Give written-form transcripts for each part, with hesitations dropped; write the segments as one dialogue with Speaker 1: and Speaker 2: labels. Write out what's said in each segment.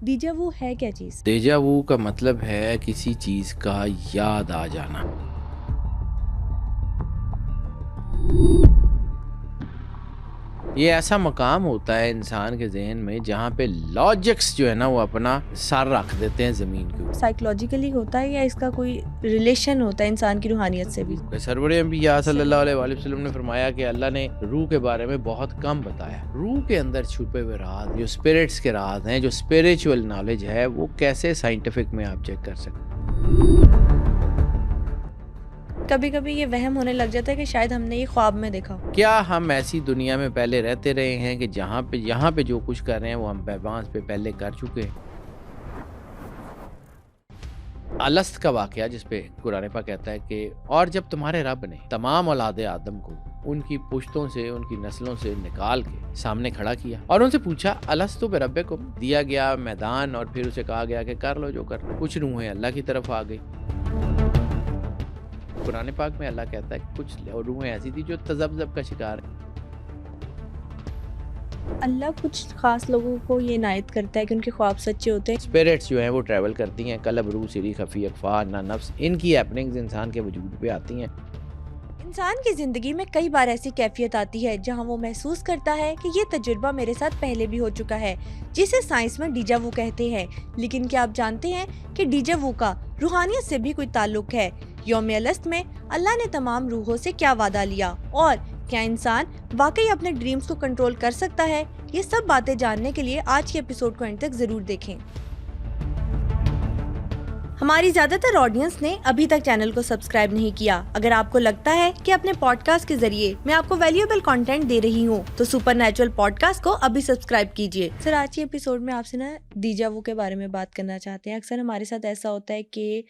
Speaker 1: دیجا وہ ہے کیا چیز؟
Speaker 2: دیجا وو کا مطلب ہے کسی چیز کا یاد آ جانا. یہ ایسا مقام ہوتا ہے انسان کے ذہن میں جہاں پہ لاجکس جو ہے نا وہ اپنا سر رکھ دیتے ہیں زمین کے اوپر.
Speaker 1: سائیکولوجیکلی ہوتا ہے یا اس کا کوئی ریلیشن ہوتا ہے انسان کی روحانیت سے بھی؟
Speaker 2: سرور انبیاء صلی اللہ علیہ وآلہ وسلم نے فرمایا کہ اللہ نے روح کے بارے میں بہت کم بتایا. روح کے اندر چھپے ہوئے راز، جو اسپرٹس کے راز ہیں، جو اسپریچول نالج ہے، وہ کیسے سائنٹیفک میں آپ چیک کر سکتے ہیں.
Speaker 1: کبھی کبھی یہ وہم ہونے لگ جاتا ہے کہ شاید ہم نے یہ خواب میں دیکھا.
Speaker 2: کیا ہم ایسی دنیا میں پہلے رہتے رہے ہیں کہ یہاں پہ جو کچھ کر رہے ہیں وہ ہم پیبانس پہ پہلے کر چکے ہیں. الست کا واقعہ جس پہ قرآن پاک کہتا ہے کہ اور جب تمہارے رب نے تمام اولاد آدم کو ان کی پشتوں سے، ان کی نسلوں سے نکال کے سامنے کھڑا کیا اور ان سے پوچھا الستو بربکم، دیا گیا میدان اور پھر اسے کہا گیا کہ کر لو جو کرنا. کچھ روحیں اللہ کی طرف آ گئی. قرآن پاک میں اللہ کہتا ہے کہ کچھ روحیں ایسی تھی جو تذبذب کا شکار ہیں.
Speaker 1: اللہ کچھ خاص لوگوں کو یہ عنایت کرتا ہے کہ ان کے خواب سچے ہوتے ہیں.
Speaker 2: اسپرٹس جو ہیں وہ ٹریول کرتی ہیں، قلب، روح، سری، خفی، اخفا، نا نفس، ان کی ہیپننگز انسان کے وجود پہ آتی ہیں.
Speaker 1: انسان کی زندگی میں کئی بار ایسی کیفیت آتی ہے جہاں وہ محسوس کرتا ہے کہ یہ تجربہ میرے ساتھ پہلے بھی ہو چکا ہے، جسے سائنس میں ڈیجا وو کہتے ہیں. لیکن کیا آپ جانتے ہیں کہ ڈیجا وو کا روحانیت سے بھی کوئی تعلق ہے؟ یوم الست میں اللہ نے تمام روحوں سے کیا وعدہ لیا، اور کیا انسان واقعی اپنے ڈریمز کو کنٹرول کر سکتا ہے؟ یہ سب باتیں جاننے کے لیے آج کے ایپیسوڈ کو اینڈ تک ضرور دیکھیں. ہماری زیادہ تر آڈینس نے ابھی تک چینل کو سبسکرائب نہیں کیا. اگر آپ کو لگتا ہے کہ اپنے پوڈ کاسٹ کے ذریعے میں آپ کو ویلیوبل کنٹینٹ دے رہی ہوں تو سپر نیچرل پوڈ کاسٹ کو ابھی سبسکرائب کیجیے. سر، آج کے ایپیسوڈ میں آپ سے دیجا وو کے بارے میں بات کرنا چاہتے ہیں. اکثر ہمارے ساتھ ایسا ہوتا ہے کہ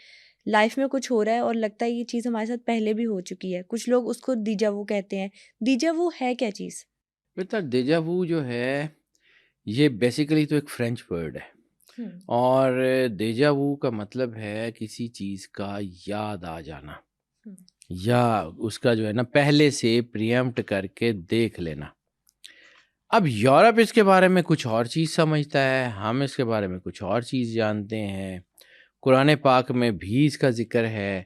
Speaker 1: لائف میں کچھ ہو رہا ہے اور لگتا ہے یہ چیز ہمارے ساتھ پہلے بھی ہو چکی ہے. کچھ لوگ اس کو دیجا وو کہتے ہیں. دیجا وو ہے کیا چیز؟
Speaker 2: بیٹا دیجا وو جو ہے یہ بیسیکلی تو ایک فرینچ ورڈ ہے، اور دیجا وو کا مطلب ہے کسی چیز کا یاد آ جانا، یا اس کا جو ہے نا پہلے سے پریمپٹ کر کے دیکھ لینا. اب یورپ اس کے بارے میں کچھ اور چیز سمجھتا ہے، ہم اس کے بارے میں کچھ اور چیز جانتے ہیں. قرآن پاک میں بھی اس کا ذکر ہے،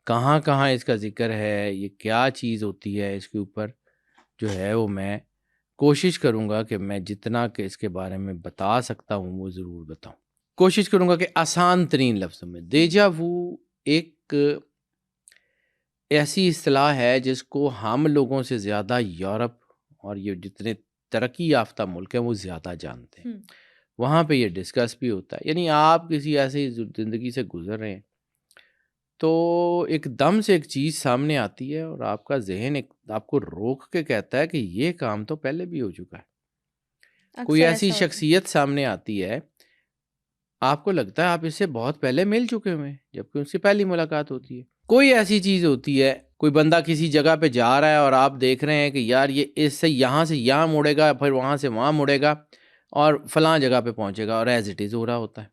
Speaker 2: کہاں کہاں اس کا ذکر ہے، یہ کیا چیز ہوتی ہے، اس کے اوپر جو ہے وہ میں کوشش کروں گا کہ میں جتنا کہ اس کے بارے میں بتا سکتا ہوں وہ ضرور بتاؤں. کوشش کروں گا کہ آسان ترین لفظوں میں. دیجا وو ایک ایسی اصطلاح ہے جس کو ہم لوگوں سے زیادہ یورپ اور یہ جتنے ترقی یافتہ ملک ہیں وہ زیادہ جانتے ہیں. وہاں پہ یہ ڈسکس بھی ہوتا ہے. یعنی آپ کسی ایسی زندگی سے گزر رہے ہیں تو ایک دم سے ایک چیز سامنے آتی ہے اور آپ کا ذہن آپ کو روک کے کہتا ہے کہ یہ کام تو پہلے بھی ہو چکا ہے. کوئی ایسی شخصیت سامنے آتی ہے، آپ کو لگتا ہے آپ اس سے بہت پہلے مل چکے ہوئے ہیں جبکہ اس سے پہلی ملاقات ہوتی ہے. کوئی ایسی چیز ہوتی ہے، کوئی بندہ کسی جگہ پہ جا رہا ہے اور آپ دیکھ رہے ہیں کہ یار یہ اس سے یہاں مڑے گا، پھر وہاں سے وہاں مڑے گا اور فلاں جگہ پہ پہنچے گا، اور ایز اٹ از ہو رہا ہوتا ہے.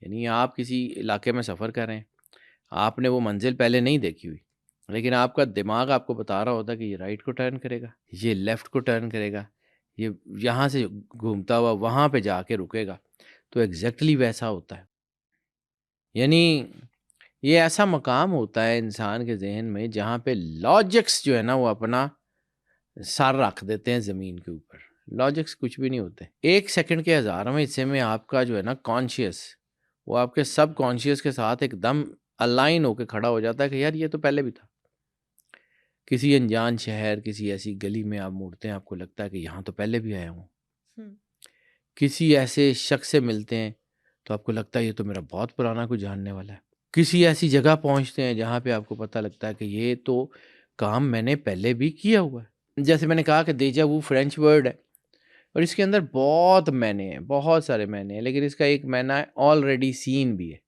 Speaker 2: یعنی آپ کسی علاقے میں سفر کر رہے ہیں، آپ نے وہ منزل پہلے نہیں دیکھی ہوئی، لیکن آپ کا دماغ آپ کو بتا رہا ہوتا ہے کہ یہ رائٹ کو ٹرن کرے گا، یہ لیفٹ کو ٹرن کرے گا، یہ یہاں سے گھومتا ہوا وہاں پہ جا کے رکے گا. تو ایگزیکٹلی ویسا ہوتا ہے. یعنی یہ ایسا مقام ہوتا ہے انسان کے ذہن میں جہاں پہ لاجکس جو ہے نا وہ اپنا سر رکھ دیتے ہیں زمین کے اوپر. لاجکس کچھ بھی نہیں ہوتے. 1 سیکنڈ کے 1000ویں حصے میں آپ کا جو ہے نا کانشیس، وہ آپ کے سب کانشیس کے ساتھ ایک دم الائن ہو کے کھڑا ہو جاتا ہے کہ یار یہ تو پہلے بھی تھا. کسی انجان شہر، کسی ایسی گلی میں آپ مڑتے ہیں، آپ کو لگتا ہے کہ یہاں تو پہلے بھی آیا ہوں. کسی ایسے شخص سے ملتے ہیں تو آپ کو لگتا ہے یہ تو میرا بہت پرانا کوئی جاننے والا ہے. کسی ایسی جگہ پہنچتے ہیں جہاں پہ آپ کو پتہ لگتا ہے کہ یہ تو کام میں نے پہلے بھی کیا ہوا ہے. جیسے میں نے کہا کہ دیجا وو فرینچ ورڈ ہے اور اس کے اندر بہت معنی ہیں، بہت سارے معنی ہیں، لیکن اس کا ایک معنی ہے آلریڈی سین بھی ہے.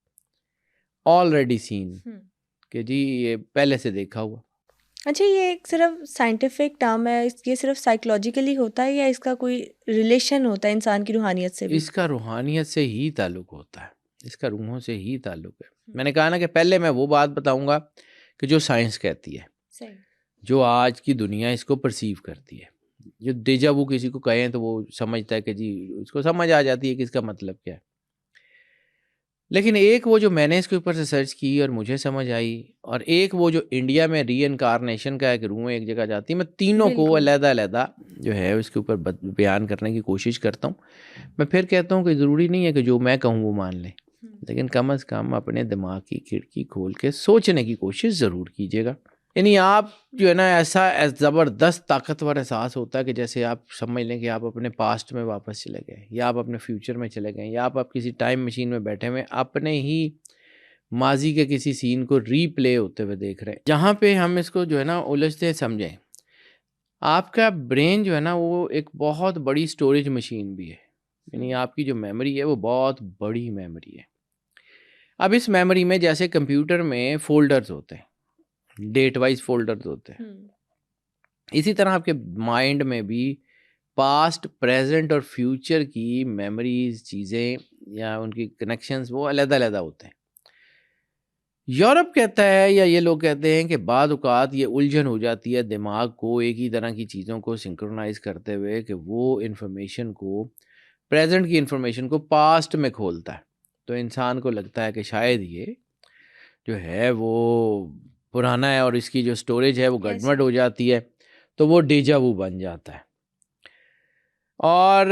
Speaker 2: آلریڈی سین کہ جی یہ پہلے سے دیکھا ہوا.
Speaker 1: اچھا، یہ ایک صرف سائنٹیفک ٹرم ہے، یہ صرف سائیکولوجیکلی ہوتا ہے یا اس کا کوئی ریلیشن ہوتا ہے انسان کی روحانیت سے بھی؟
Speaker 2: اس کا روحانیت سے ہی تعلق ہوتا ہے، اس کا روحوں سے ہی تعلق ہے. میں نے کہا نا کہ پہلے میں وہ بات بتاؤں گا کہ جو سائنس کہتی ہے، جو آج کی دنیا اس کو پرسیو کرتی ہے. جو دیجا وو کسی کو کہیں تو وہ سمجھتا ہے کہ جی اس کو سمجھ آ جاتی ہے کہ اس کا مطلب کیا ہے. لیکن ایک وہ جو میں نے اس کے اوپر ریسرچ کی اور مجھے سمجھ آئی، اور ایک وہ جو انڈیا میں ری انکارنیشن کا ایک روح ایک جگہ جاتی ہے، میں تینوں کو
Speaker 1: بالکل
Speaker 2: علیحدہ علیحدہ جو ہے اس کے اوپر بیان کرنے کی کوشش کرتا ہوں. میں پھر کہتا ہوں کہ ضروری نہیں ہے کہ جو میں کہوں وہ مان لیں، لیکن کم از کم اپنے دماغ کی کھڑکی کھول کے سوچنے کی کوشش ضرور کیجیے گا. یعنی آپ جو ہے نا ایسا زبردست طاقتور احساس ہوتا ہے کہ جیسے آپ سمجھ لیں کہ آپ اپنے پاسٹ میں واپس چلے گئے، یا آپ اپنے فیوچر میں چلے گئے، یا آپ کسی ٹائم مشین میں بیٹھے ہوئے اپنے ہی ماضی کے کسی سین کو ری پلے ہوتے ہوئے دیکھ رہے ہیں. جہاں پہ ہم اس کو جو ہے نا الجھتے سمجھیں، آپ کا برین جو ہے نا وہ ایک بہت بڑی سٹوریج مشین بھی ہے. یعنی آپ کی جو میموری ہے وہ بہت بڑی میموری ہے. اب اس میموری میں جیسے کمپیوٹر میں فولڈرز ہوتے ہیں، ڈیٹ وائز فولڈرز ہوتے ہیں، اسی طرح آپ کے مائنڈ میں بھی پاسٹ، پریزنٹ اور فیوچر کی میموریز، چیزیں یا ان کی کنیکشنز وہ علیحدہ علیحدہ ہوتے ہیں. یورپ کہتا ہے، یا یہ لوگ کہتے ہیں کہ بعض اوقات یہ الجھن ہو جاتی ہے دماغ کو ایک ہی طرح کی چیزوں کو سنکرونائز کرتے ہوئے کہ وہ انفارمیشن کو، پریزنٹ کی انفارمیشن کو پاسٹ میں کھولتا ہے. تو انسان کو لگتا ہے کہ شاید یہ جو ہے وہ پرانا ہے، اور اس کی جو سٹوریج ہے وہ گڑبڑ ہو جاتی ہے، تو وہ ڈیجا وو بن جاتا ہے. اور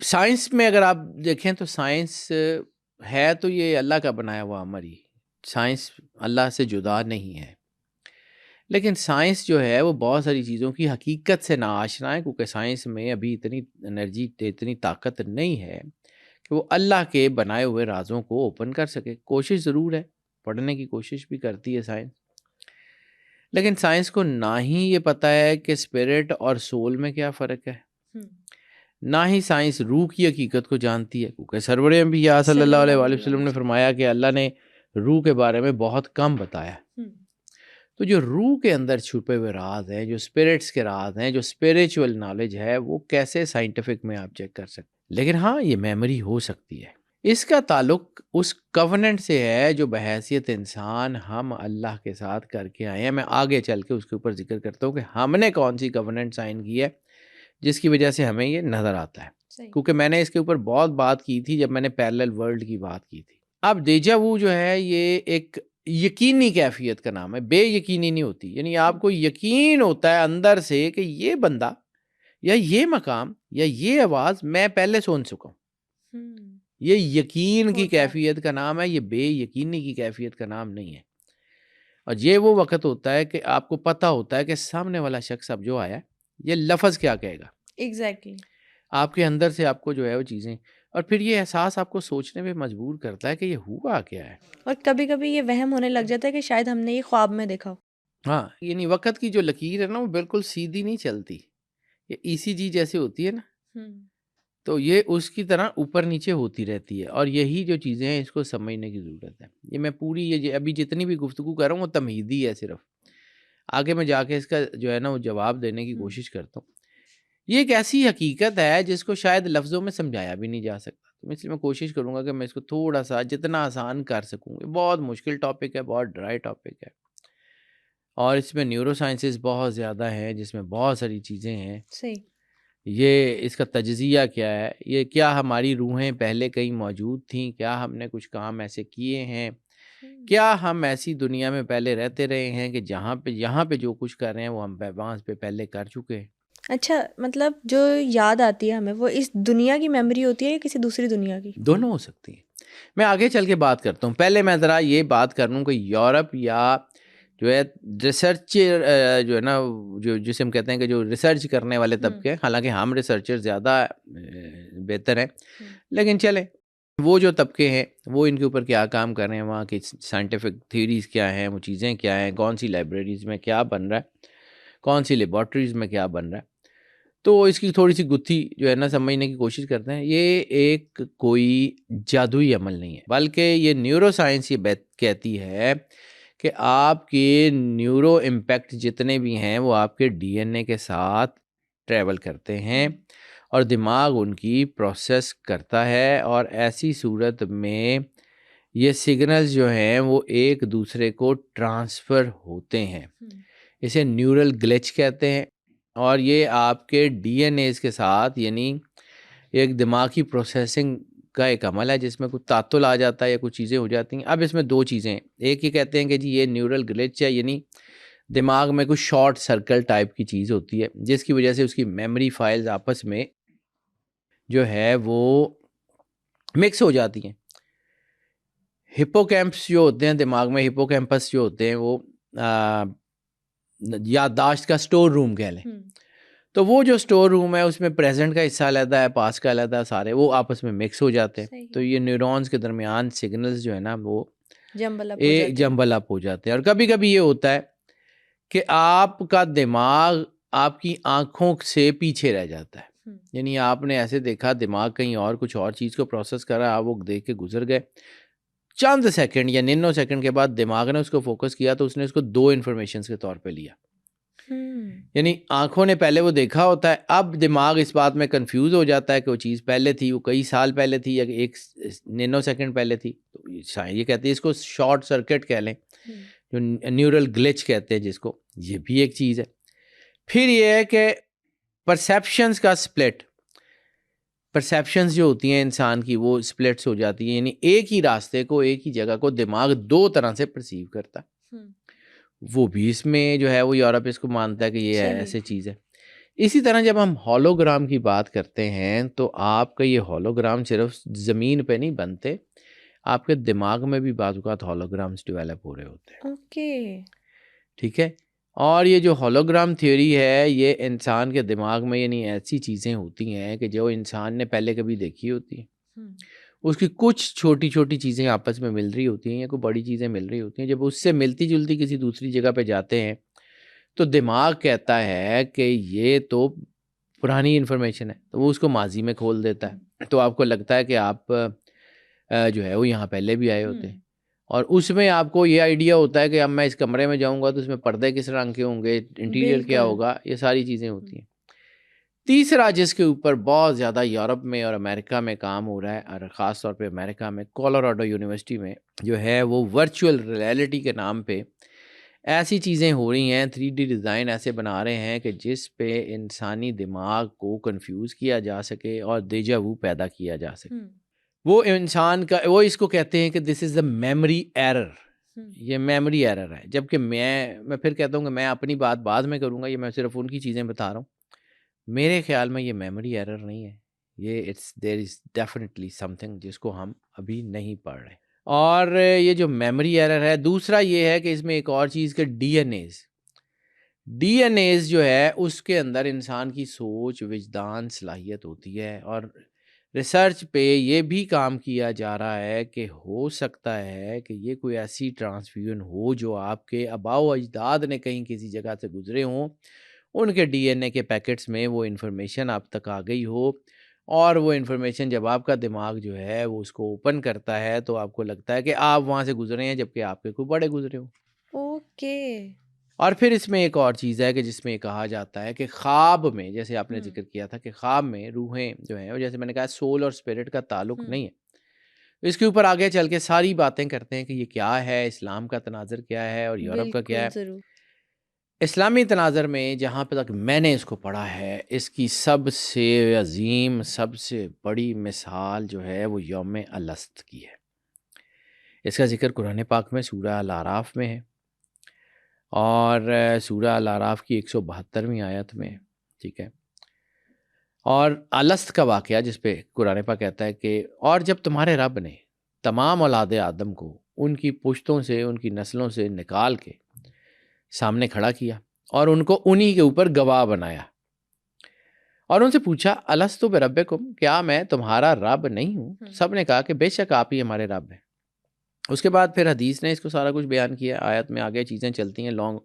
Speaker 2: سائنس میں اگر آپ دیکھیں تو سائنس ہے تو یہ اللہ کا بنایا ہوا عمل ہی، سائنس اللہ سے جدا نہیں ہے. لیکن سائنس جو ہے وہ بہت ساری چیزوں کی حقیقت سے ناآشنا ہے، کیونکہ سائنس میں ابھی اتنی انرجی، اتنی طاقت نہیں ہے کہ وہ اللہ کے بنائے ہوئے رازوں کو اوپن کر سکے. کوشش ضرور ہے، پڑھنے کی کوشش بھی کرتی ہے سائنس، لیکن سائنس کو نہ ہی یہ پتہ ہے کہ اسپرٹ اور سول میں کیا فرق ہے، نہ ہی سائنس روح کی حقیقت کو جانتی ہے، کیونکہ سرور انبیاء صلی اللہ علیہ وآلہ وسلم نے فرمایا کہ اللہ نے روح کے بارے میں بہت کم بتایا. تو جو روح کے اندر چھپے ہوئے راز ہیں، جو اسپرٹس کے راز ہیں، جو اسپریچول نالج ہے، وہ کیسے سائنٹیفک میں آپ چیک کر سکتے. لیکن ہاں یہ میموری ہو سکتی ہے. اس کا تعلق اس کوننٹ سے ہے جو بحیثیت انسان ہم اللہ کے ساتھ کر کے آئے ہیں. میں آگے چل کے اس کے اوپر ذکر کرتا ہوں کہ ہم نے کون سی کوننٹ سائن کی ہے جس کی وجہ سے ہمیں یہ نظر آتا ہے. کیونکہ میں نے اس کے اوپر بہت بات کی تھی جب میں نے پیرلل ورلڈ کی بات کی تھی. اب ڈیجا وو جو ہے یہ ایک یقینی کیفیت کا نام ہے، بے یقینی نہیں ہوتی. یعنی آپ کو یقین ہوتا ہے اندر سے کہ یہ بندہ یا یہ مقام یا یہ آواز میں پہلے سن چکا ہوں. یہ یقین کی کیفیت کا نام ہے، یہ بے یقینی کی کیفیت کا نام نہیں ہے. اور یہ وہ وقت ہوتا ہے کہ آپ کو پتہ ہوتا ہے کہ سامنے والا شخص اب جو آیا ہے یہ لفظ کیا کہے گا. ایگزیکٹلی آپ کے اندر سے آپ کو جو ہے وہ چیزیں، اور پھر یہ احساس آپ کو سوچنے پہ مجبور کرتا ہے کہ یہ ہوا کیا ہے.
Speaker 1: اور کبھی کبھی یہ وہم ہونے لگ جاتا ہے کہ شاید ہم نے یہ خواب میں دیکھا.
Speaker 2: ہاں یعنی وقت کی جو لکیر ہے نا وہ بالکل سیدھی نہیں چلتی، یہ ای سی جی جیسے ہوتی ہے نا، تو یہ اس کی طرح اوپر نیچے ہوتی رہتی ہے. اور یہی جو چیزیں ہیں اس کو سمجھنے کی ضرورت ہے. یہ میں پوری یہ ابھی جتنی بھی گفتگو کر رہا ہوں وہ تمہیدی ہے، صرف آگے میں جا کے اس کا جو ہے نا وہ جواب دینے کی کوشش کرتا ہوں. یہ ایک ایسی حقیقت ہے جس کو شاید لفظوں میں سمجھایا بھی نہیں جا سکتا. تو اس لیے میں کوشش کروں گا کہ میں اس کو تھوڑا سا جتنا آسان کر سکوں. بہت مشکل ٹاپک ہے، بہت ڈرائی ٹاپک ہے، اور اس میں نیورو سائنسز بہت زیادہ ہیں جس میں بہت ساری چیزیں ہیں.
Speaker 1: صحیح.
Speaker 2: یہ اس کا تجزیہ کیا ہے، یہ کیا ہماری روحیں پہلے کہیں موجود تھیں، کیا ہم نے کچھ کام ایسے کیے ہیں، کیا ہم ایسی دنیا میں پہلے رہتے رہے ہیں کہ یہاں پہ جو کچھ کر رہے ہیں وہ ہم وہاں پہ پہلے کر چکے ہیں.
Speaker 1: اچھا، مطلب جو یاد آتی ہے ہمیں وہ اس دنیا کی میموری ہوتی ہے یا کسی دوسری دنیا کی؟
Speaker 2: دونوں ہو سکتی ہیں. میں آگے چل کے بات کرتا ہوں. پہلے میں ذرا یہ بات کر لوں کہ یورپ یا جو ہے ریسرچر جو ہے نا، جو جسے ہم کہتے ہیں کہ جو ریسرچ کرنے والے طبقے ہیں، حالانکہ ہم ریسرچر زیادہ بہتر ہیں، لیکن چلیں وہ جو طبقے ہیں وہ ان کے اوپر کیا کام کر رہے ہیں، وہاں کی سائنٹیفک تھیوریز کیا ہیں، وہ چیزیں کیا ہیں، کون سی لائبریریز میں کیا بن رہا ہے، کون سی لیبارٹریز میں کیا بن رہا ہے. تو اس کی تھوڑی سی گتھی جو ہے نا سمجھنے کی کوشش کرتے ہیں. یہ ایک کوئی جادوئی عمل نہیں ہے، بلکہ یہ نیورو سائنس یہ کہتی ہے کہ آپ کے نیورو امپیکٹ جتنے بھی ہیں وہ آپ کے ڈی این اے کے ساتھ ٹریول کرتے ہیں اور دماغ ان کی پروسیس کرتا ہے، اور ایسی صورت میں یہ سگنلز جو ہیں وہ ایک دوسرے کو ٹرانسفر ہوتے ہیں. اسے نیورل گلچ کہتے ہیں، اور یہ آپ کے ڈی این ایز کے ساتھ، یعنی ایک دماغی پروسیسنگ کا ایک عمل ہے جس میں کوئی تعطل آ جاتا ہے یا کچھ چیزیں ہو جاتی ہیں. اب اس میں دو چیزیں ہیں. ایک یہ کہتے ہیں کہ جی یہ نیورل گلچ ہے، یعنی دماغ میں کچھ شارٹ سرکل ٹائپ کی چیز ہوتی ہے جس کی وجہ سے اس کی میموری فائلز آپس میں جو ہے وہ مکس ہو جاتی ہیں. ہپوکیمپس جو ہوتے ہیں دماغ میں، ہپوکیمپس جو ہوتے ہیں وہ یادداشت کا سٹور روم کہہ لیں. تو وہ جو سٹور روم ہے اس میں پریزنٹ کا حصہ علیحدہ ہے، پاسٹ کا علیحدہ، سارے وہ آپس میں مکس ہو جاتے ہیں. تو یہ نیورونز کے درمیان سگنلز جو ہے نا وہ جمبل اپ ہو جاتے ہیں. اور کبھی کبھی یہ ہوتا ہے کہ آپ کا دماغ آپ کی آنکھوں سے پیچھے رہ جاتا ہے. یعنی آپ نے ایسے دیکھا دماغ کہیں اور کچھ اور چیز کو پروسیس کر رہا ہے، آپ وہ دیکھ کے گزر گئے. چند سیکنڈ یا 99 سیکنڈ کے بعد دماغ نے اس کو فوکس کیا تو اس نے اس کو دو انفارمیشنز کے طور پہ لیا. یعنی آنکھوں نے پہلے وہ دیکھا ہوتا ہے، اب دماغ اس بات میں کنفیوز ہو جاتا ہے کہ وہ چیز پہلے تھی، وہ کئی سال پہلے تھی یا 99 سیکنڈ پہلے تھی. تو یہ کہتے ہیں اس کو شارٹ سرکٹ کہہ لیں، جو نیورل گلچ کہتے ہیں جس کو، یہ بھی ایک چیز ہے. پھر یہ ہے کہ پرسیپشنز کا سپلٹ، پرسیپشنز جو ہوتی ہیں انسان کی وہ سپلٹس ہو جاتی ہیں. یعنی ایک ہی راستے کو، ایک ہی جگہ کو دماغ دو طرح سے پرسیو کرتا ہے. وہ بھی اس میں جو ہے وہ یورپ اس کو مانتا ہے کہ یہ ایسے چیز ہے. اسی طرح جب ہم ہولوگرام کی بات کرتے ہیں تو آپ کا یہ ہولوگرام صرف زمین پہ نہیں بنتے، آپ کے دماغ میں بھی بعض اوقات ہولوگرامز ڈیولپ ہو رہے ہوتے ہیں.
Speaker 1: اوکے،
Speaker 2: ٹھیک ہے. اور یہ جو ہولوگرام تھیوری ہے یہ انسان کے دماغ میں یعنی ایسی چیزیں ہوتی ہیں کہ جو انسان نے پہلے کبھی دیکھی ہوتی ہیں، اس کی کچھ چھوٹی چھوٹی چیزیں آپس میں مل رہی ہوتی ہیں یا کوئی بڑی چیزیں مل رہی ہوتی ہیں. جب اس سے ملتی جلتی کسی دوسری جگہ پہ جاتے ہیں تو دماغ کہتا ہے کہ یہ تو پرانی انفارمیشن ہے، تو وہ اس کو ماضی میں کھول دیتا ہے. تو آپ کو لگتا ہے کہ آپ جو ہے وہ یہاں پہلے بھی آئے ہوتے ہیں، اور اس میں آپ کو یہ آئیڈیا ہوتا ہے کہ اب میں اس کمرے میں جاؤں گا تو اس میں پردے کس رنگ کے ہوں گے، انٹیریئر کیا ہوگا، یہ ساری چیزیں ہوتی ہیں. تیسرا جس کے اوپر بہت زیادہ یورپ میں اور امریکہ میں کام ہو رہا ہے، اور خاص طور پہ امریکہ میں کولوراڈو یونیورسٹی میں جو ہے وہ ورچوئل ریئلٹی کے نام پہ ایسی چیزیں ہو رہی ہیں، 3D ڈیزائن ایسے بنا رہے ہیں کہ جس پہ انسانی دماغ کو کنفیوز کیا جا سکے اور دیجا وو پیدا کیا جا سکے. وہ انسان کا، وہ اس کو کہتے ہیں کہ دس از اے میموری ایرر. یہ میموری ایرر ہے. جبکہ میں پھر کہتا ہوں کہ میں اپنی بات بعد میں کروں گا، یہ میں صرف ان کی چیزیں بتا رہا ہوں. میرے خیال میں یہ میموری ایرر نہیں ہے، یہ دیر از ڈیفینیٹلی سم تھنگ جس کو ہم ابھی نہیں پڑھ رہے. اور یہ جو میموری ایرر ہے، دوسرا یہ ہے کہ اس میں ایک اور چیز کہ ڈی این ایز جو ہے اس کے اندر انسان کی سوچ، وجدان، صلاحیت ہوتی ہے. اور ریسرچ پہ یہ بھی کام کیا جا رہا ہے کہ ہو سکتا ہے کہ یہ کوئی ایسی ٹرانسفیوژن ہو جو آپ کے آباء و اجداد نے کہیں کسی جگہ سے گزرے ہوں، ان کے ڈی این اے کے پیکٹس میں وہ انفارمیشن آپ تک آ گئی ہو، اور وہ انفارمیشن جب آپ کا دماغ جو ہے وہ اس کو اوپن کرتا ہے تو آپ کو لگتا ہے کہ آپ وہاں سے گزرے ہیں جبکہ آپ کے کوئی بڑے گزرے ہوں.
Speaker 1: اوکے.
Speaker 2: اور پھر اس میں ایک اور چیز ہے کہ جس میں یہ کہا جاتا ہے کہ خواب میں، جیسے آپ نے ذکر کیا تھا کہ خواب میں روحیں جو ہیں، اور جیسے میں نے کہا سول اور اسپرٹ کا تعلق نہیں ہے، اس کے اوپر آگے چل کے ساری باتیں کرتے ہیں کہ یہ کیا ہے، اسلام کا تناظر کیا ہے اور یورپ کا کیا ہے. اسلامی تناظر میں جہاں پہ تک میں نے اس کو پڑھا ہے، اس کی سب سے عظیم، سب سے بڑی مثال جو ہے وہ یوم الست کی ہے. اس کا ذکر قرآن پاک میں سورہ الاعراف میں ہے، اور سورہ الاعراف کی 172ویں آیت میں. ٹھیک ہے. اور الست کا واقعہ جس پہ قرآن پاک کہتا ہے کہ اور جب تمہارے رب نے تمام اولاد آدم کو ان کی پشتوں سے، ان کی نسلوں سے نکال کے سامنے کھڑا کیا اور ان کو انہی کے اوپر گواہ بنایا، اور ان سے پوچھا الست بربکم، کیا میں تمہارا رب نہیں ہوں؟ سب نے کہا کہ بے شک آپ ہی ہمارے رب ہیں. اس کے بعد پھر حدیث نے اس کو سارا کچھ بیان کیا، آیت میں آگے چیزیں چلتی ہیں لانگ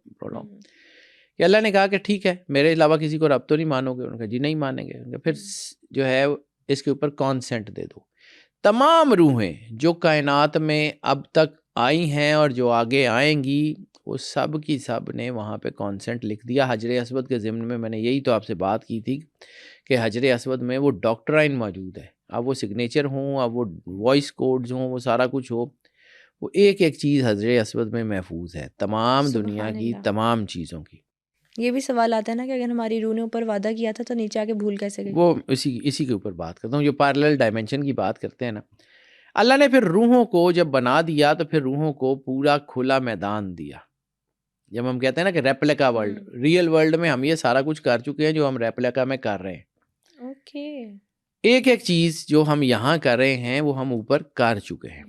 Speaker 2: کہ اللہ نے کہا کہ ٹھیک ہے، میرے علاوہ کسی کو رب تو نہیں مانو گے؟ انہوں نے کہا جی نہیں مانیں گے. پھر جو ہے اس کے اوپر کانسنٹ دے دو. تمام روحیں جو کائنات میں اب تک آئی ہیں اور جو آگے آئیں گی، وہ سب کی سب نے وہاں پہ کانسنٹ لکھ دیا. حجر اسود کے ضمن میں نے یہی تو آپ سے بات کی تھی کہ حجر اسود میں وہ ڈاکٹرائن موجود ہے. اب وہ سگنیچر ہوں، اب وہ وائس کوڈز ہوں، وہ سارا کچھ ہو، وہ ایک ایک چیز حجر اسود میں محفوظ ہے، تمام دنیا کی تمام چیزوں کی.
Speaker 1: یہ بھی سوال آتا ہے نا کہ اگر ہماری روح نے اوپر وعدہ کیا تھا تو نیچے آ کے بھول کیسے گئی؟
Speaker 2: وہ اسی کے اوپر بات کرتا ہوں، جو پیرلل ڈائمینشن کی بات کرتے ہیں نا، اللہ نے پھر روحوں کو جب بنا دیا تو پھر روحوں کو پورا کھلا میدان دیا. جب ہم کہتے ہیں نا کہ ریپلیکا ورلڈ، ریئل ورلڈ میں ہم یہ سارا کچھ کر چکے ہیں جو ہم ریپلیکا میں کر رہے ہیں.
Speaker 1: اوکے،
Speaker 2: ایک ایک چیز جو ہم یہاں کر رہے ہیں وہ ہم اوپر کر چکے ہیں.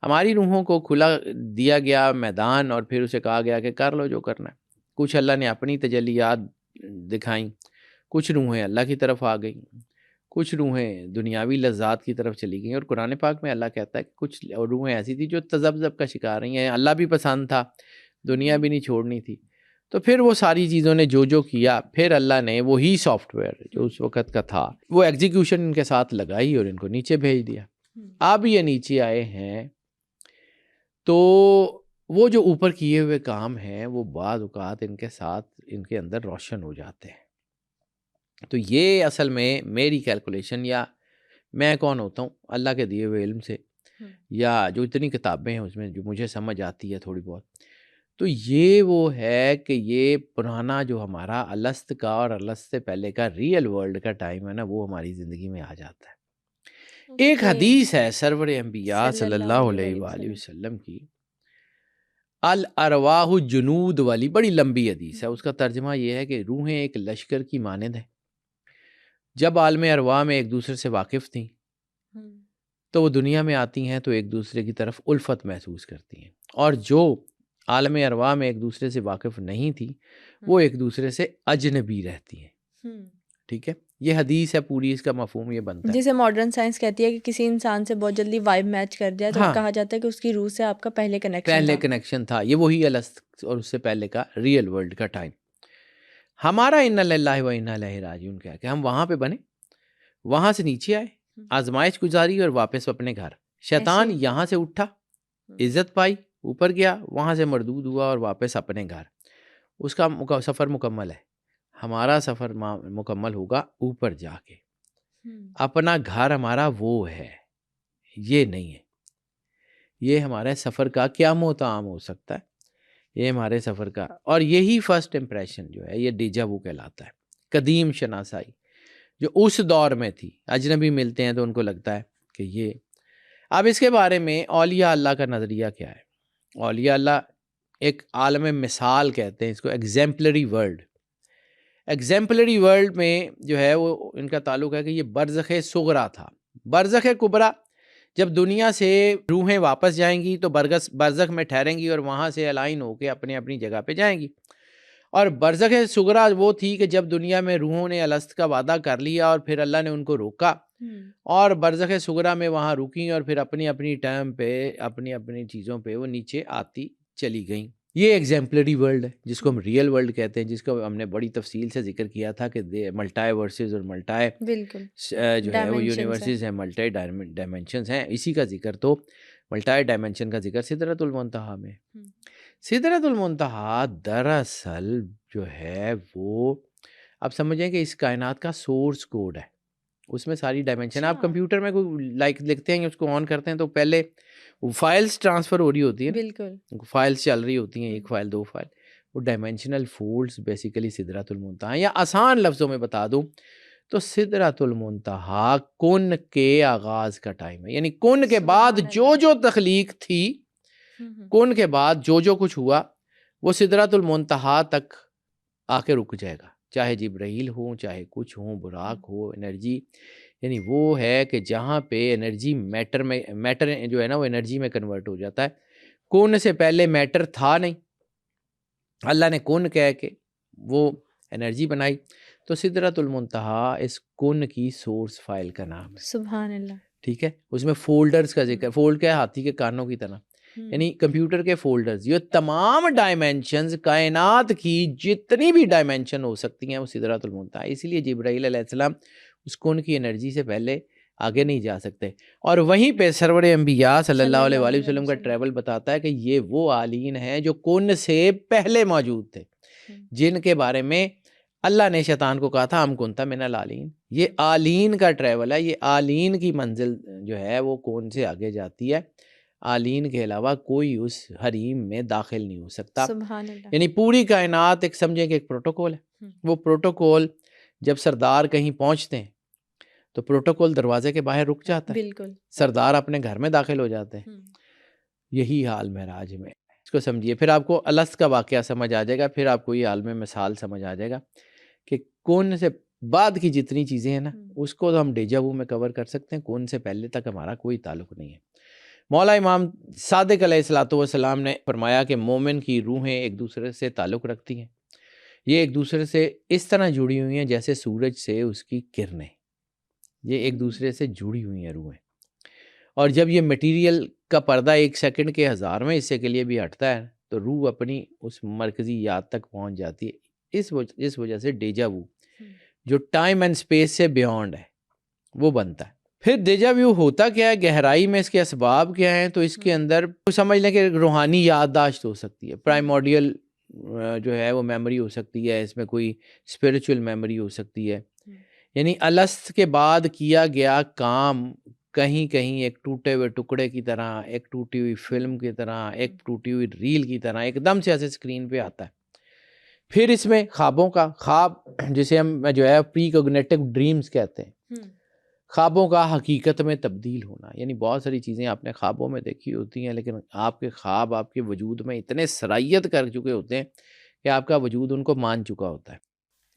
Speaker 2: ہماری روحوں کو کھلا دیا گیا میدان اور پھر اسے کہا گیا کہ کر لو جو کرنا ہے. کچھ اللہ نے اپنی تجلیات دکھائیں، کچھ روحیں اللہ کی طرف آ گئیں، کچھ روحیں دنیاوی لذات کی طرف چلی گئیں. اور قرآن پاک میں اللہ کہتا ہے کہ کچھ روحیں ایسی تھی جو تذبذب کا شکار رہی ہیں، اللہ بھی پسند تھا، دنیا بھی نہیں چھوڑنی تھی. تو پھر وہ ساری چیزوں نے جو کیا، پھر اللہ نے وہی سافٹ ویئر جو اس وقت کا تھا وہ ایگزیکیوشن ان کے ساتھ لگائی اور ان کو نیچے بھیج دیا. اب یہ نیچے آئے ہیں تو وہ جو اوپر کیے ہوئے کام ہیں وہ بعض اوقات ان کے ساتھ ان کے اندر روشن ہو جاتے ہیں. تو یہ اصل میں میری کیلکولیشن، یا میں کون ہوتا ہوں اللہ کے دیے ہوئے علم سے، یا جو اتنی کتابیں ہیں اس میں جو مجھے سمجھ آتی ہے تھوڑی بہت، تو یہ وہ ہے کہ یہ پرانا جو ہمارا الست کا اور الست سے پہلے کا ریئل ورلڈ کا ٹائم ہے نا، وہ ہماری زندگی میں آ جاتا ہے. ایک حدیث ہے سرور انبیاء صلی اللہ علیہ وآلہ وسلم کی، الارواح جنود والی، بڑی لمبی حدیث ہے. اس کا ترجمہ یہ ہے کہ روحیں ایک لشکر کی مانند ہیں. جب عالم ارواح میں ایک دوسرے سے واقف تھیں تو وہ دنیا میں آتی ہیں تو ایک دوسرے کی طرف الفت محسوس کرتی ہیں، اور جو عالم ارواح میں ایک دوسرے سے واقف نہیں تھی وہ ایک دوسرے سے اجنبی رہتی ہیں. ٹھیک ہے، یہ حدیث ہے پوری، اس کا مفہوم یہ بنتا ہے
Speaker 1: جسے ماڈرن سائنس کہتی ہے کہ کسی انسان سے بہت جلدی وائب میچ کر جائے تو کہا جاتا ہے کہ اس کی روح سے آپ کا پہلے کنیکشن
Speaker 2: تھا. یہ وہی الست اور اس سے پہلے کا ریئل ورلڈ کا ٹائم. ہمارا انا للہ و انا الیہ راجعون کیا کہ ہم وہاں پہ بنے، وہاں سے نیچے آئے، آزمائش گزاری اور واپس اپنے گھر. شیطان یہاں سے اٹھا، عزت پائی، اوپر گیا، وہاں سے مردود ہوا اور واپس اپنے گھر. اس کا سفر مکمل ہے. ہمارا سفر مکمل ہوگا اوپر جا کے. اپنا گھر ہمارا وہ ہے، یہ نہیں ہے. یہ ہمارے سفر کا کیا موتعام ہو سکتا ہے، یہ ہمارے سفر کا. اور یہی فرسٹ امپریشن جو ہے یہ ڈیجا وو کہلاتا ہے، قدیم شناسائی جو اس دور میں تھی. اجنبی ملتے ہیں تو ان کو لگتا ہے کہ یہ. اب اس کے بارے میں اولیاء اللہ کا نظریہ کیا ہے؟ اولیاء اللہ ایک عالم مثال کہتے ہیں اس کو، ایگزیمپلری ورلڈ. ایگزیمپلری ورلڈ میں جو ہے وہ ان کا تعلق ہے کہ یہ برزخ صغرا تھا. برزخ کبرا جب دنیا سے روحیں واپس جائیں گی تو برزخ میں ٹھہریں گی اور وہاں سے الائن ہو کے اپنی اپنی جگہ پہ جائیں گی. اور برزخ صغرا وہ تھی کہ جب دنیا میں روحوں نے الست کا وعدہ کر لیا اور پھر اللہ نے ان کو روکا اور برزخ صغرا میں وہاں رکیں اور پھر اپنی اپنی ٹائم پہ اپنی اپنی چیزوں پہ وہ نیچے آتی چلی گئیں. یہ ایگزیمپلری ورلڈ ہے جس کو ہم ریئل ورلڈ کہتے ہیں، جس کو ہم نے بڑی تفصیل سے ذکر کیا تھا کہ ملٹائی ورسز اور ملٹائی جو ہے وہ یونیورسز ہیں، ملٹائی ڈائمینشنز ہیں. اسی کا ذکر تو ملٹائی ڈائمینشن کا ذکر سدرۃ المنتہا میں. سدرۃ المنتہا دراصل جو ہے وہ آپ سمجھیں کہ اس کائنات کا سورس کوڈ ہے. اس میں ساری ڈائمینشن، آپ کمپیوٹر میں کوئی لکھتے ہیں، اس کو آن کرتے ہیں تو پہلے فائلز ٹرانسفر ہو رہی ہوتی ہیں، بالکل فائلز چل رہی ہوتی ہیں، ایک فائل، دو فائل. وہ ڈائمینشنل فولڈز بیسیکلی سدرۃ المنتہا. یا آسان لفظوں میں بتا دوں تو سدرۃ المنتہا کون کے آغاز کا ٹائم ہے. یعنی کون کے بعد جو تخلیق تھی، کون کے بعد جو کچھ ہوا وہ سدرۃ المنتہا تک آ کے رک جائے گا. چاہے جبرائیل ہوں، چاہے کچھ ہوں، براق ہو، انرجی. یعنی وہ ہے کہ جہاں پہ انرجی میٹر جو ہے نا وہ انرجی میں کنورٹ ہو جاتا ہے. کون سے پہلے میٹر تھا نہیں، اللہ نے کون کہہ کے وہ انرجی بنائی. تو سدرۃ المنتہا اس کون کی سورس فائل کا نام ہے.
Speaker 1: سبحان اللہ.
Speaker 2: ٹھیک ہے، اس میں فولڈرز کا ذکر، فولڈ کیا ہے، ہاتھی کے کانوں کی طرح، یعنی کمپیوٹر کے فولڈرز. یہ تمام ڈائمینشنز، کائنات کی جتنی بھی ڈائمینشن ہو سکتی ہیں وہ سدرۃ المنتہا. اسی لیے جبرائیل علیہ السلام اس کون کی انرجی سے پہلے آگے نہیں جا سکتے. اور وہیں پہ سرور انبیاء صلی اللہ علیہ وآلہ وسلم کا ٹریول بتاتا ہے کہ یہ وہ عالین ہیں جو کون سے پہلے موجود تھے، جن کے بارے میں اللہ نے شیطان کو کہا تھا ام کنت من العالین. یہ عالین کا ٹریول ہے، یہ عالین کی منزل جو ہے وہ کون سے آگے جاتی ہے. آلین کے علاوہ کوئی اس حریم میں داخل نہیں ہو سکتا.
Speaker 1: سبحان اللہ.
Speaker 2: یعنی پوری کائنات ایک سمجھیں کہ ایک پروٹوکول ہے. وہ پروٹوکول جب سردار کہیں پہنچتے ہیں تو پروٹوکول دروازے کے باہر رک جاتا ہے,
Speaker 1: بالکل.
Speaker 2: سردار اپنے گھر میں داخل ہو جاتے ہیں. یہی حال معراج میں. اس کو سمجھیے, پھر آپ کو الست کا واقعہ سمجھ آ جائے گا, پھر آپ کو یہ عالم مثال سمجھ آ جائے گا کہ کون سے بعد کی جتنی چیزیں ہیں نا اس کو تو ہم ڈیجا وو میں کور کر سکتے ہیں, کون سے پہلے تک ہمارا کوئی تعلق نہیں ہے. مولا امام صادق علیہ الصلوۃ والسلام نے فرمایا کہ مومن کی روحیں ایک دوسرے سے تعلق رکھتی ہیں, یہ ایک دوسرے سے اس طرح جڑی ہوئی ہیں جیسے سورج سے اس کی کرنیں, یہ ایک دوسرے سے جڑی ہوئی ہیں روحیں. اور جب یہ مٹیریل کا پردہ ایک سیکنڈ کے 1000ویں حصے کے لیے بھی ہٹتا ہے تو روح اپنی اس مرکزی یاد تک پہنچ جاتی ہے. اس وجہ سے ڈیجا وو جو ٹائم اینڈ اسپیس سے بیونڈ ہے وہ بنتا ہے. پھر ڈیجا ویو ہوتا کیا ہے, گہرائی میں اس کے اسباب کیا ہیں, تو اس کے اندر سمجھ لیں کہ روحانی یادداشت ہو سکتی ہے, پرائمورڈیل جو ہے وہ میموری ہو سکتی ہے, اس میں کوئی اسپریچول میموری ہو سکتی ہے. یعنی الست کے بعد کیا گیا کام کہیں کہیں ایک ٹوٹے ہوئے ٹکڑے کی طرح, ایک ٹوٹی ہوئی فلم کی طرح, ایک ٹوٹی ہوئی ریل کی طرح ایک دم سے ایسے اسکرین پہ آتا ہے. پھر اس میں خوابوں کا, خواب جسے ہم جو ہے پری کوگنیٹو ڈریمز کہتے ہیں, خوابوں کا حقیقت میں تبدیل ہونا. یعنی بہت ساری چیزیں آپ نے خوابوں میں دیکھی ہوتی ہیں لیکن آپ کے خواب آپ کے وجود میں اتنے صلاحیت کر چکے ہوتے ہیں کہ آپ کا وجود ان کو مان چکا ہوتا ہے.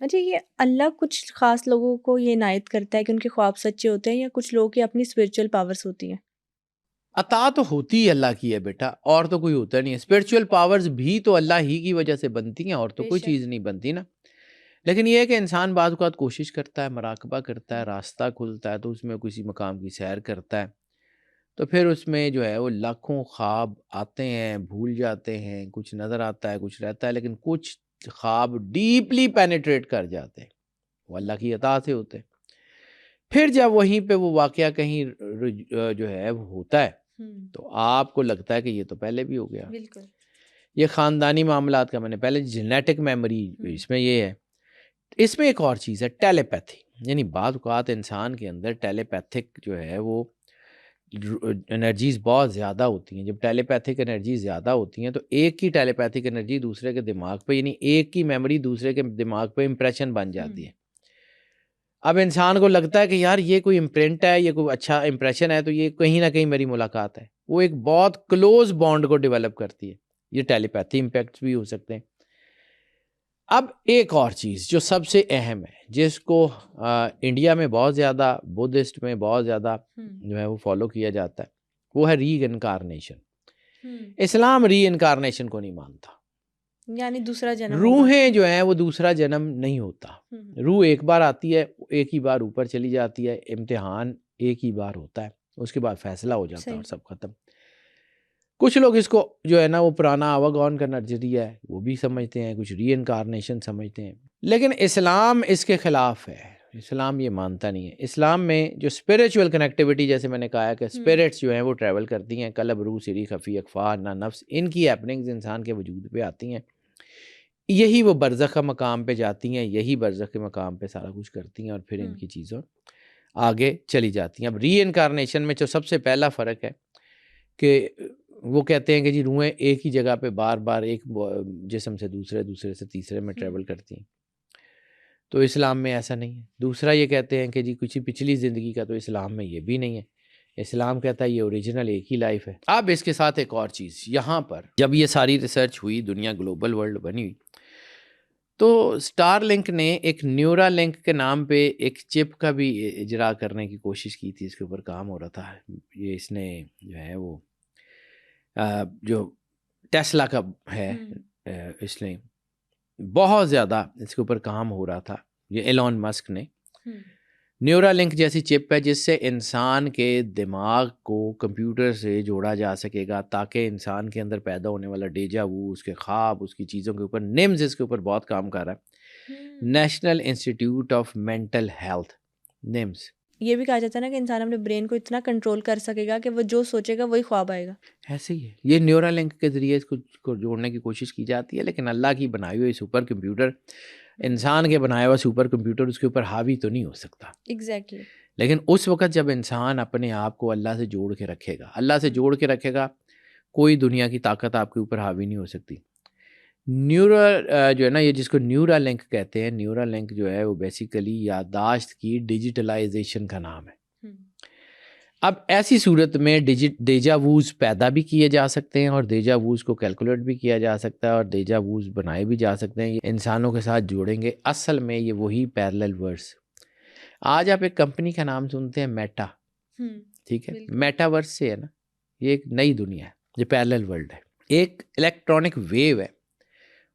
Speaker 1: اچھا, یہ اللہ کچھ خاص لوگوں کو یہ عنایت کرتا ہے کہ ان کے خواب سچے ہوتے ہیں, یا کچھ لوگوں کی اپنی اسپرچل پاورز ہوتی ہیں؟
Speaker 2: عطا تو ہوتی ہی اللہ کی ہے بیٹا, اور تو کوئی ہوتا نہیں ہے. اسپرچول پاورز بھی تو اللہ ہی کی وجہ سے بنتی ہیں, اور تو کوئی چیز نہیں بنتی نا. لیکن یہ ہے کہ انسان بعض اوقات کوشش کرتا ہے, مراقبہ کرتا ہے, راستہ کھلتا ہے تو اس میں کسی مقام کی سیر کرتا ہے, تو پھر اس میں جو ہے وہ لاکھوں خواب آتے ہیں, بھول جاتے ہیں, کچھ نظر آتا ہے, کچھ رہتا ہے, لیکن کچھ خواب ڈیپلی پینیٹریٹ کر جاتے ہیں, وہ اللہ کی عطا سے ہوتے ہیں. پھر جب وہیں پہ وہ واقعہ کہیں جو ہے وہ ہوتا ہے تو آپ کو لگتا ہے کہ یہ تو پہلے بھی ہو گیا.
Speaker 1: بالکل.
Speaker 2: یہ خاندانی معاملات کا میں نے پہلے جینیٹک میموری اس میں یہ ہے. اس میں ایک اور چیز ہے ٹیلیپیتھی. یعنی بعض اوقات انسان کے اندر ٹیلیپیتھک جو ہے وہ انرجیز بہت زیادہ ہوتی ہیں. جب ٹیلیپیتھک انرجیز زیادہ ہوتی ہیں تو ایک کی ٹیلیپیتھک انرجی دوسرے کے دماغ پہ, یعنی ایک کی میموری دوسرے کے دماغ پہ امپریشن بن جاتی ہے. اب انسان کو لگتا ہے کہ یار یہ کوئی امپرنٹ ہے, یہ کوئی اچھا امپریشن ہے, تو یہ کہیں نہ کہیں میری ملاقات ہے. وہ ایک بہت کلوز بانڈ کو ڈیولپ کرتی ہے. یہ ٹیلیپیتھی امپیکٹس بھی ہو سکتے ہیں. اب ایک اور چیز جو سب سے اہم ہے, جس کو انڈیا میں بہت زیادہ, بدھسٹ میں بہت زیادہ جو ہے وہ فالو کیا جاتا ہے, وہ ہے ری انکارنیشن. اسلام ری انکارنیشن کو نہیں مانتا.
Speaker 1: یعنی دوسرا جنم,
Speaker 2: روحیں جو ہیں وہ دوسرا جنم نہیں ہوتا. روح ایک بار آتی ہے, ایک ہی بار اوپر چلی جاتی ہے, امتحان ایک ہی بار ہوتا ہے, اس کے بعد فیصلہ ہو جاتا ہے اور سب ختم. کچھ لوگ اس کو جو ہے نا وہ پرانا آواگون کا نظریہ ہے وہ بھی سمجھتے ہیں, کچھ ری انکارنیشن سمجھتے ہیں, لیکن اسلام اس کے خلاف ہے. اسلام یہ مانتا نہیں ہے. اسلام میں جو اسپریچول کنیکٹیوٹی, جیسے میں نے کہا کہ اسپرٹس جو ہیں وہ ٹریول کرتی ہیں, قلب, روح, سری, خفی, اخفا, نفس, ان کی ہیپننگز انسان کے وجود پہ آتی ہیں, یہی وہ برزخ کا مقام پہ جاتی ہیں, یہی برزخ کے مقام پہ سارا کچھ کرتی ہیں, اور پھر ان کی چیزوں آگے چلی جاتی ہیں. اب ری انکارنیشن میں جو سب سے پہلا فرق ہے کہ وہ کہتے ہیں کہ جی روحیں ایک ہی جگہ پہ بار بار ایک جسم سے دوسرے سے تیسرے میں ٹریول کرتی ہیں, تو اسلام میں ایسا نہیں ہے. دوسرا یہ کہتے ہیں کہ جی کچھ پچھلی زندگی کا, تو اسلام میں یہ بھی نہیں ہے. اسلام کہتا ہے یہ اوریجنل ایک ہی لائف ہے. اب اس کے ساتھ ایک اور چیز, یہاں پر جب یہ ساری ریسرچ ہوئی, دنیا گلوبل ورلڈ بنی ہوئی, تو سٹار لنک نے ایک نیورا لنک کے نام پہ ایک چپ کا بھی اجرا کرنے کی کوشش کی تھی. اس کے اوپر کام ہو رہا تھا. یہ اس نے جو ہے وہ جو ٹیسلا کا ہے, اس نے بہت زیادہ اس کے اوپر کام ہو رہا تھا. یہ ایلون مسک نے نیورا لنک جیسی چپ ہے جس سے انسان کے دماغ کو کمپیوٹر سے جوڑا جا سکے گا, تاکہ انسان کے اندر پیدا ہونے والا ڈیجا وو, اس کے خواب, اس کی چیزوں کے اوپر نیمز اس کے اوپر بہت کام کر رہا ہے. National institute of mental health, names.
Speaker 1: یہ بھی کہا جاتا ہے نا کہ انسان اپنے برین کو اتنا کنٹرول کر سکے گا کہ وہ جو سوچے گا وہی خواب آئے گا. ایسے
Speaker 2: ہی ہے. یہ نیورا لنک کے ذریعے اس کو جوڑنے کی کوشش کی جاتی ہے, لیکن اللہ کی بنائی ہوئی سپر کمپیوٹر, انسان کے بنایا ہوا سپر کمپیوٹر اس کے اوپر حاوی تو نہیں ہو سکتا.
Speaker 1: ایگزیکٹلی.
Speaker 2: لیکن اس وقت جب انسان اپنے آپ کو اللہ سے جوڑ کے رکھے گا، اللہ سے جوڑ کے رکھے گا، کوئی دنیا کی طاقت آپ کے اوپر حاوی نہیں ہو سکتی۔ جو ہے نا، یہ جس کو نیورا لنک کہتے ہیں، نیورا لنک جو ہے وہ بیسیکلی یادداشت کی ڈیجیٹلائزیشن کا نام ہے۔ اب ایسی صورت میں ڈیجا ووز پیدا بھی کیے جا سکتے ہیں، اور ڈیجا ووز کو کیلکولیٹ بھی کیا جا سکتا ہے، اور ڈیجا ووز بنائے بھی جا سکتے ہیں۔ یہ انسانوں کے ساتھ جوڑیں گے، اصل میں یہ وہی پیرلل ورس۔ آج آپ ایک کمپنی کا نام سنتے ہیں میٹا، ٹھیک ہے، میٹا ورس سے ہے نا، یہ ایک نئی دنیا ہے، یہ پیرلل ورلڈ ہے، ایک الیکٹرانک ویو ہے،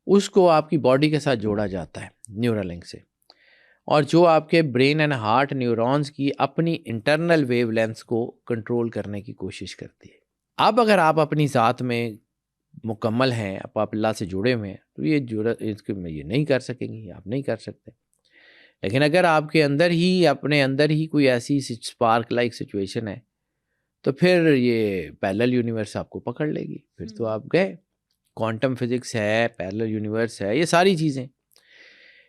Speaker 2: اس کو آپ کی باڈی کے ساتھ جوڑا جاتا ہے نیورا لنک سے، اور جو آپ کے برین اینڈ ہارٹ نیورونز کی اپنی انٹرنل ویو لینتھس کو کنٹرول کرنے کی کوشش کرتی ہے۔ اب اگر آپ اپنی ذات میں مکمل ہیں، آپ اللہ سے جڑے ہوئے ہیں، تو یہ نہیں کر سکیں گی، آپ نہیں کر سکتے۔ لیکن اگر آپ کے اندر ہی، اپنے اندر ہی کوئی ایسی اسپارک لائک سچویشن ہے، تو پھر یہ پیرلل یونیورس آپ کو پکڑ لے گی، پھر تو آپ گئے۔ کوانٹم فزکس ہے، پیرلل یونیورس ہے، یہ ساری چیزیں،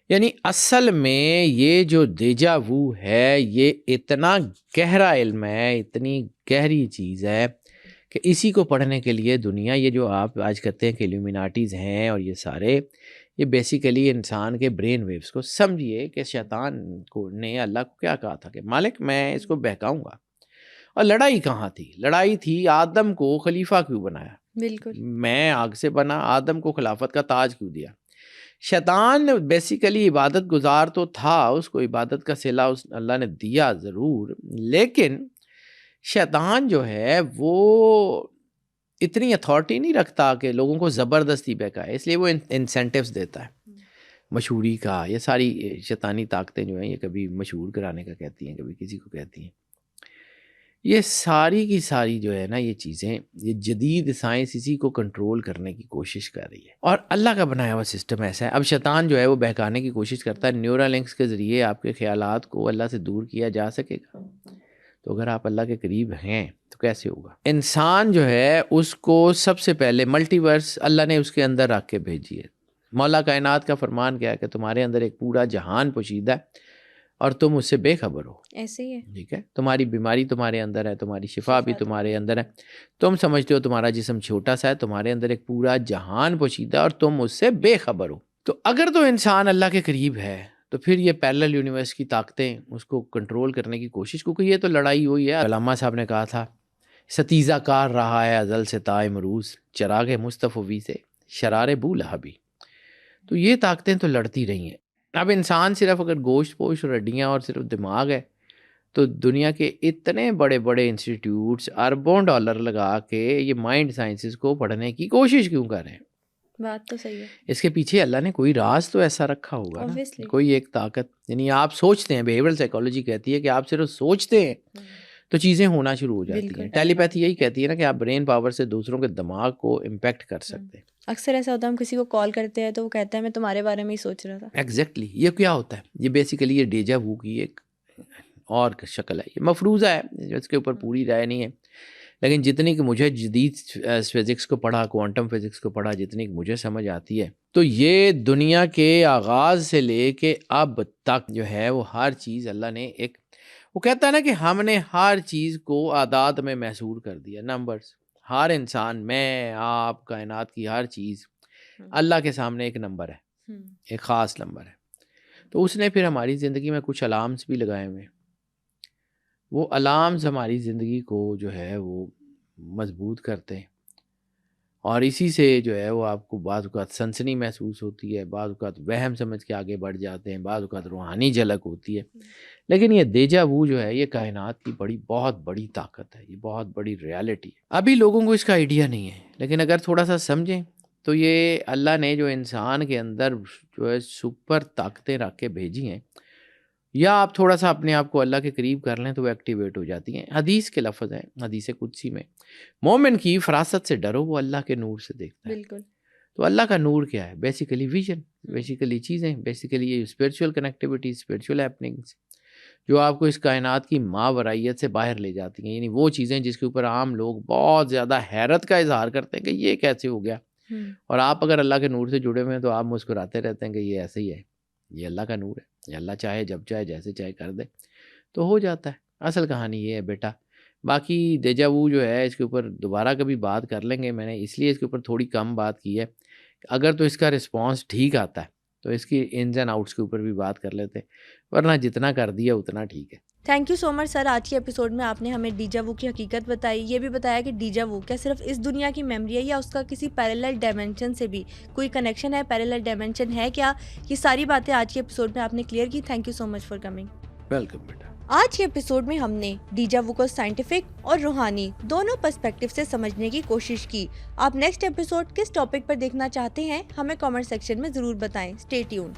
Speaker 2: یعنی اصل میں یہ جو دیجا وو ہے، یہ اتنا گہرا علم ہے، اتنی گہری چیز ہے کہ اسی کو پڑھنے کے لیے دنیا، یہ جو آپ آج کہتے ہیں کہ ایلومیناٹیز ہیں اور یہ سارے، یہ بیسیکلی انسان کے برین ویوز کو سمجھیے کہ شیطان کو نے اللہ کو کیا کہا تھا کہ مالک میں اس کو بہکاؤں گا۔ اور لڑائی کہاں تھی؟ لڑائی تھی آدم کو خلیفہ کیوں بنایا؟
Speaker 1: بالکل،
Speaker 2: میں آگ سے بنا، آدم کو خلافت کا تاج کیوں دیا؟ شیطان بیسیکلی عبادت گزار تو تھا، اس کو عبادت کا صلہ اللہ نے دیا ضرور، لیکن شیطان جو ہے وہ اتنی اتھارٹی نہیں رکھتا کہ لوگوں کو زبردستی بہکائے، اس لیے وہ انسینٹیوز دیتا ہے مشہوری کا۔ یہ ساری شیطانی طاقتیں جو ہیں، یہ کبھی مشہور کرانے کا کہتی ہیں، کبھی کسی کو کہتی ہیں۔ یہ ساری کی ساری جو ہے نا، یہ چیزیں، یہ جدید سائنس اسی کو کنٹرول کرنے کی کوشش کر رہی ہے، اور اللہ کا بنایا ہوا سسٹم ایسا ہے۔ اب شیطان جو ہے وہ بہکانے کی کوشش کرتا ہے، نیورا لنکس کے ذریعے آپ کے خیالات کو اللہ سے دور کیا جا سکے گا۔ تو اگر آپ اللہ کے قریب ہیں تو کیسے ہوگا؟ انسان جو ہے اس کو سب سے پہلے ملٹی ورس اللہ نے اس کے اندر رکھ کے بھیجی ہے۔ مولا کائنات کا فرمان کیا ہے کہ تمہارے اندر ایک پورا جہان پوشیدہ ہے اور تم اس سے بے خبر ہو۔
Speaker 1: ایسے ہی ہے،
Speaker 2: ٹھیک ہے، تمہاری بیماری تمہارے اندر ہے، تمہاری شفا بھی تمہارے اندر ہے۔ تم سمجھتے ہو تمہارا جسم چھوٹا سا ہے، تمہارے اندر ایک پورا جہان پوشیدہ اور تم اس سے بے خبر ہو۔ تو اگر تو انسان اللہ کے قریب ہے تو پھر یہ پیرلل یونیورس کی طاقتیں اس کو کنٹرول کرنے کی کوشش، کیونکہ یہ تو لڑائی ہوئی ہے۔ علامہ صاحب نے کہا تھا، ستیزہ کار رہا ہے ازل سے تا امروز، چراغ مصطفی سے شرار بو لہبی۔ تو یہ طاقتیں تو لڑتی رہی ہیں۔ اب انسان صرف اگر گوشت پوش اور ہڈیاں اور صرف دماغ ہے، تو دنیا کے اتنے بڑے بڑے انسٹیٹیوٹس اربوں ڈالر لگا کے یہ مائنڈ سائنسز کو پڑھنے کی کوشش کیوں کر رہے ہیں؟
Speaker 1: بات تو صحیح ہے،
Speaker 2: اس کے پیچھے اللہ نے کوئی راز تو ایسا رکھا ہوگا نا،
Speaker 1: Obviously.
Speaker 2: کوئی ایک طاقت۔ یعنی آپ سوچتے ہیں، بیہیویئرل سائیکالوجی کہتی ہے کہ آپ صرف سوچتے ہیں تو چیزیں ہونا شروع ہو جاتی ہیں۔ ٹیلی پیتھی یہی کہتی ہے نا کہ آپ برین پاور سے دوسروں کے دماغ کو امپیکٹ کر سکتے ہیں۔
Speaker 1: اکثر ایسا ہوتا ہے، ہم کسی کو کال کرتے ہیں تو وہ کہتا ہے میں تمہارے بارے میں ہی سوچ رہا تھا۔
Speaker 2: ایگزیکٹلی، یہ کیا ہوتا ہے؟ یہ بیسیکلی یہ ڈیجا وو کی ایک اور شکل ہے، یہ مفروضہ ہے، جو اس کے اوپر پوری رائے نہیں ہے، لیکن جتنی کہ مجھے جدید فزکس کو پڑھا، کوانٹم فزکس کو پڑھا، جتنی کہ مجھے سمجھ آتی ہے، تو یہ دنیا کے آغاز سے لے کے اب تک جو ہے وہ ہر چیز اللہ نے ایک، وہ کہتا ہے نا کہ ہم نے ہر چیز کو اعداد میں محصور کر دیا، نمبرز۔ ہر انسان، میں، آپ، کائنات کی ہر چیز اللہ کے سامنے ایک نمبر ہے، ایک خاص نمبر ہے۔ تو اس نے پھر ہماری زندگی میں کچھ الارمز بھی لگائے ہوئے ہیں، وہ الارمز ہماری زندگی کو جو ہے وہ مضبوط کرتے ہیں، اور اسی سے جو ہے وہ آپ کو بعض اوقات سنسنی محسوس ہوتی ہے، بعض اوقات وہم سمجھ کے آگے بڑھ جاتے ہیں، بعض اوقات روحانی جھلک ہوتی ہے۔ لیکن یہ دیجا وو جو ہے، یہ کائنات کی بہت بڑی طاقت ہے، یہ بہت بڑی ریالٹی ہے۔ ابھی لوگوں کو اس کا آئیڈیا نہیں ہے، لیکن اگر تھوڑا سا سمجھیں تو یہ اللہ نے جو انسان کے اندر جو ہے سپر طاقتیں رکھ کے بھیجی ہیں، یا آپ تھوڑا سا اپنے آپ کو اللہ کے قریب کر لیں تو وہ ایکٹیویٹ ہو جاتی ہیں۔ حدیث کے لفظ ہیں، حدیث قدسی میں، مومن کی فراست سے ڈرو، وہ اللہ کے نور سے دیکھتا ہے۔
Speaker 1: بالکل،
Speaker 2: تو اللہ کا نور کیا ہے؟ بیسیکلی ویژن، بیسیکلی چیزیں، بیسیکلی یہ اسپرچول کنیکٹیوٹی، اسپرچول ہیپننگس جو آپ کو اس کائنات کی ماورائیت سے باہر لے جاتی ہیں، یعنی وہ چیزیں جس کے اوپر عام لوگ بہت زیادہ حیرت کا اظہار کرتے ہیں کہ یہ کیسے ہو گیا، اور آپ اگر اللہ کے نور سے جڑے ہوئے ہیں تو آپ مسکراتے رہتے ہیں کہ یہ ایسے ہی ہے، یہ اللہ کا نور ہے، یہ اللہ چاہے جب چاہے جیسے چاہے کر دے۔ تو ہو جاتا ہے. اصل کہانی یہ ہے بیٹا. باقی دیجا وو جو ہے اس کے اوپر دوبارہ کبھی بات کر لیں گے. میں نے اس لیے اس کے اوپر تھوڑی کم بات کی ہے. اگر تو اس کا رسپانس ٹھیک آتا ہے تو اس کی انز اینڈ آؤٹس کے اوپر بھی بات کر لیتے, ورنہ جتنا کر دیا اتنا ٹھیک ہے.
Speaker 1: تھینک یو سو مچ سر. آج کے ایپیسوڈ میں آپ نے ہمیں ڈیجا وو کی حقیقت بتائی. یہ بھی بتایا کہ ڈیجا وو کیا صرف اس دنیا کی میموری ہے یا اس کا کسی پیرالل ڈائمینشن سے بھی کوئی کنیکشن ہے, پیرالل ڈائمینشن ہے کیا. یہ ساری باتیں آج کے ایپیسوڈ میں آپ نے کلیئر کی. Thank you so much for coming.
Speaker 2: Welcome بیٹا.
Speaker 1: آج کے ایپیسوڈ میں ہم نے ڈیجا وو کو سائنٹیفک اور روحانی دونوں پرسپیکٹیو سے سمجھنے کی کوشش کی. آپ نیکسٹ ایپیسوڈ کس ٹاپک پر دیکھنا چاہتے ہیں ہمیں کامنٹ سیکشن میں ضرور بتائیں. Stay tune.